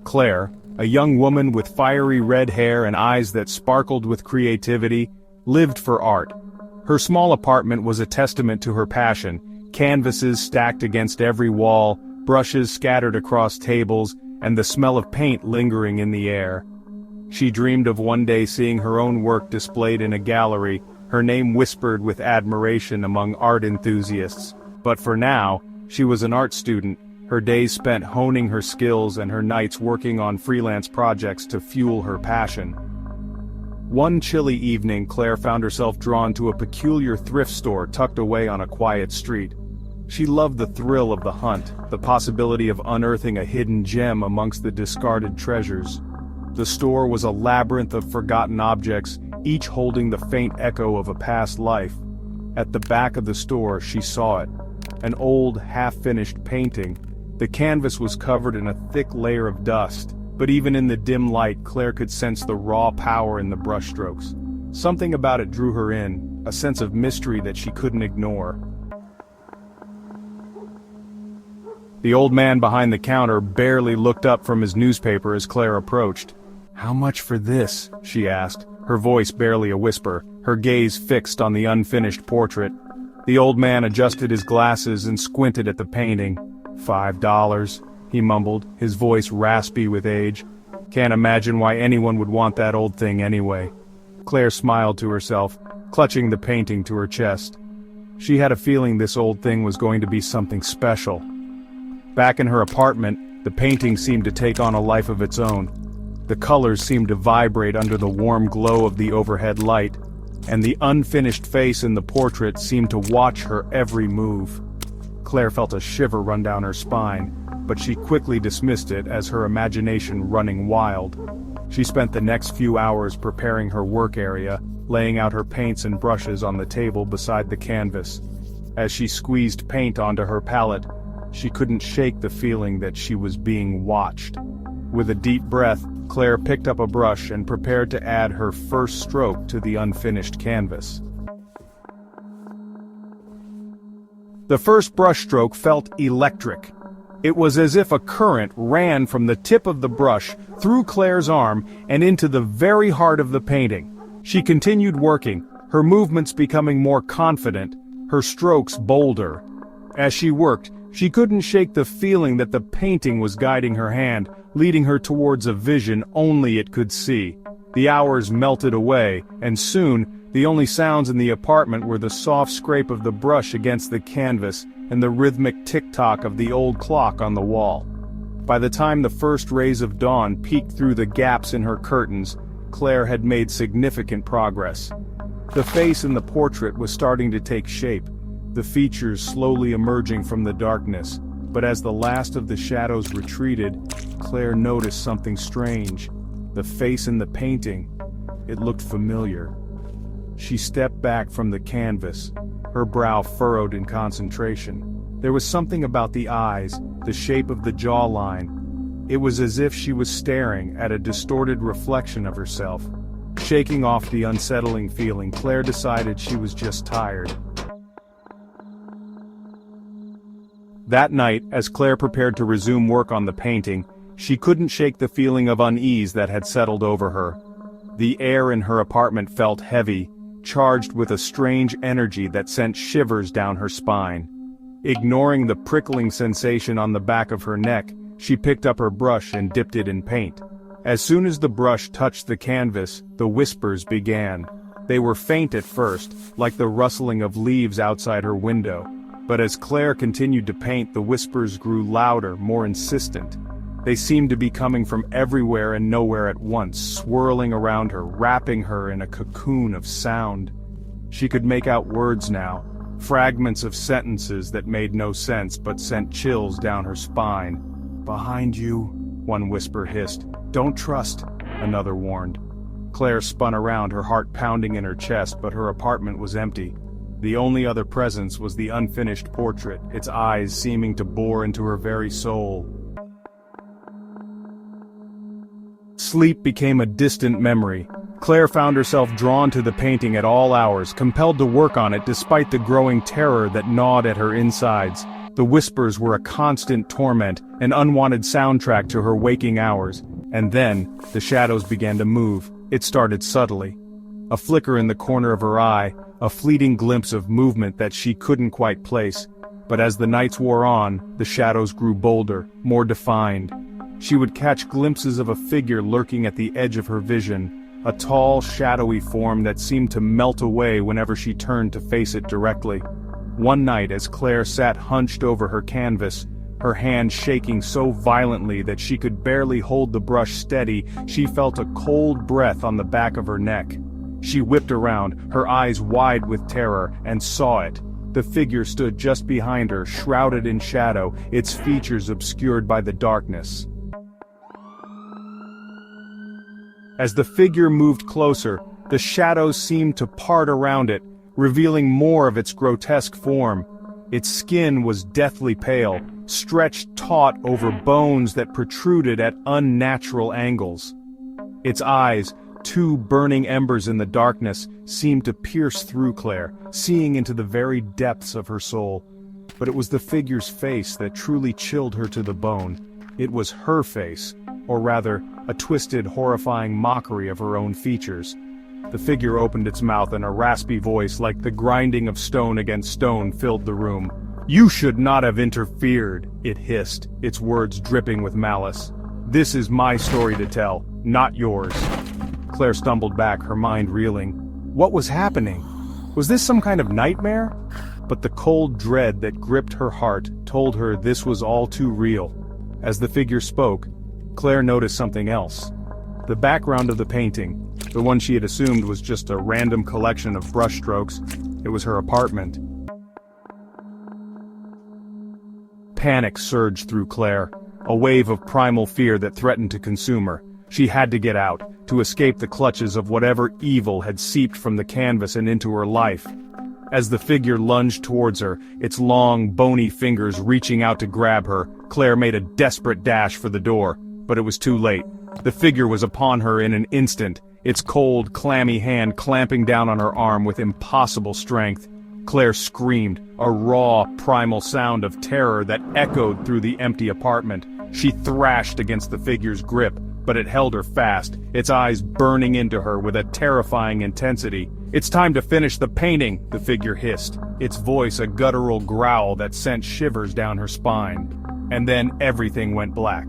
Claire, a young woman with fiery red hair and eyes that sparkled with creativity, lived for art. Her small apartment was a testament to her passion, canvases stacked against every wall, brushes scattered across tables, and the smell of paint lingering in the air. She dreamed of one day seeing her own work displayed in a gallery, her name whispered with admiration among art enthusiasts. But for now, she was an art student, her days spent honing her skills and her nights working on freelance projects to fuel her passion. One chilly evening, Claire found herself drawn to a peculiar thrift store tucked away on a quiet street. She loved the thrill of the hunt, the possibility of unearthing a hidden gem amongst the discarded treasures. The store was a labyrinth of forgotten objects, each holding the faint echo of a past life. At the back of the store, she saw it. An old, half-finished painting. The canvas was covered in a thick layer of dust, but even in the dim light, Claire could sense the raw power in the brushstrokes. Something about it drew her in, a sense of mystery that she couldn't ignore. The old man behind the counter barely looked up from his newspaper as Claire approached. "How much for this?" she asked, her voice barely a whisper, her gaze fixed on the unfinished portrait. The old man adjusted his glasses and squinted at the painting. $5, he mumbled, his voice raspy with age. "Can't imagine why anyone would want that old thing anyway." Claire smiled to herself, clutching the painting to her chest. She had a feeling this old thing was going to be something special. Back in her apartment, the painting seemed to take on a life of its own. The colors seemed to vibrate under the warm glow of the overhead light, and the unfinished face in the portrait seemed to watch her every move. Claire felt a shiver run down her spine, but she quickly dismissed it as her imagination running wild. She spent the next few hours preparing her work area, laying out her paints and brushes on the table beside the canvas. As she squeezed paint onto her palette, she couldn't shake the feeling that she was being watched. With a deep breath, Claire picked up a brush and prepared to add her first stroke to the unfinished canvas. The first brushstroke felt electric. It was as if a current ran from the tip of the brush through Claire's arm and into the very heart of the painting. She continued working, her movements becoming more confident, her strokes bolder. As she worked, she couldn't shake the feeling that the painting was guiding her hand, leading her towards a vision only it could see. The hours melted away, and soon, the only sounds in the apartment were the soft scrape of the brush against the canvas and the rhythmic tick-tock of the old clock on the wall. By the time the first rays of dawn peeked through the gaps in her curtains, Claire had made significant progress. The face in the portrait was starting to take shape, the features slowly emerging from the darkness, but as the last of the shadows retreated, Claire noticed something strange. The face in the painting, it looked familiar. She stepped back from the canvas, her brow furrowed in concentration. There was something about the eyes, the shape of the jawline. It was as if she was staring at a distorted reflection of herself. Shaking off the unsettling feeling, Claire decided she was just tired. That night, as Claire prepared to resume work on the painting, she couldn't shake the feeling of unease that had settled over her. The air in her apartment felt heavy, charged with a strange energy that sent shivers down her spine. Ignoring the prickling sensation on the back of her neck, she picked up her brush and dipped it in paint. As soon as the brush touched the canvas, the whispers began. They were faint at first, like the rustling of leaves outside her window. But as Claire continued to paint, the whispers grew louder, more insistent. They seemed to be coming from everywhere and nowhere at once, swirling around her, wrapping her in a cocoon of sound. She could make out words now, fragments of sentences that made no sense but sent chills down her spine. "Behind you," one whisper hissed. "Don't trust," another warned. Claire spun around, her heart pounding in her chest, but her apartment was empty. The only other presence was the unfinished portrait, its eyes seeming to bore into her very soul. Sleep became a distant memory. Claire found herself drawn to the painting at all hours, compelled to work on it despite the growing terror that gnawed at her insides. The whispers were a constant torment, an unwanted soundtrack to her waking hours. And then, the shadows began to move. It started subtly. A flicker in the corner of her eye, a fleeting glimpse of movement that she couldn't quite place. But as the nights wore on, the shadows grew bolder, more defined. She would catch glimpses of a figure lurking at the edge of her vision, a tall, shadowy form that seemed to melt away whenever she turned to face it directly. One night, as Claire sat hunched over her canvas, her hand shaking so violently that she could barely hold the brush steady, she felt a cold breath on the back of her neck. She whipped around, her eyes wide with terror, and saw it. The figure stood just behind her, shrouded in shadow, its features obscured by the darkness. As the figure moved closer, the shadows seemed to part around it, revealing more of its grotesque form. Its skin was deathly pale, stretched taut over bones that protruded at unnatural angles. Its eyes, two burning embers in the darkness, seemed to pierce through Claire, seeing into the very depths of her soul. But it was the figure's face that truly chilled her to the bone. It was her face, or rather, a twisted, horrifying mockery of her own features. The figure opened its mouth and a raspy voice like the grinding of stone against stone filled the room. "You should not have interfered," it hissed, its words dripping with malice. "This is my story to tell, not yours." Claire stumbled back, her mind reeling. What was happening? Was this some kind of nightmare? But the cold dread that gripped her heart told her this was all too real. As the figure spoke, Claire noticed something else. The background of the painting, the one she had assumed was just a random collection of brushstrokes, it was her apartment. Panic surged through Claire, a wave of primal fear that threatened to consume her. She had to get out, to escape the clutches of whatever evil had seeped from the canvas and into her life. As the figure lunged towards her, its long, bony fingers reaching out to grab her, Claire made a desperate dash for the door, but it was too late. The figure was upon her in an instant, its cold, clammy hand clamping down on her arm with impossible strength. Claire screamed, a raw, primal sound of terror that echoed through the empty apartment. She thrashed against the figure's grip, but it held her fast, its eyes burning into her with a terrifying intensity. "It's time to finish the painting," the figure hissed, its voice a guttural growl that sent shivers down her spine. And then everything went black.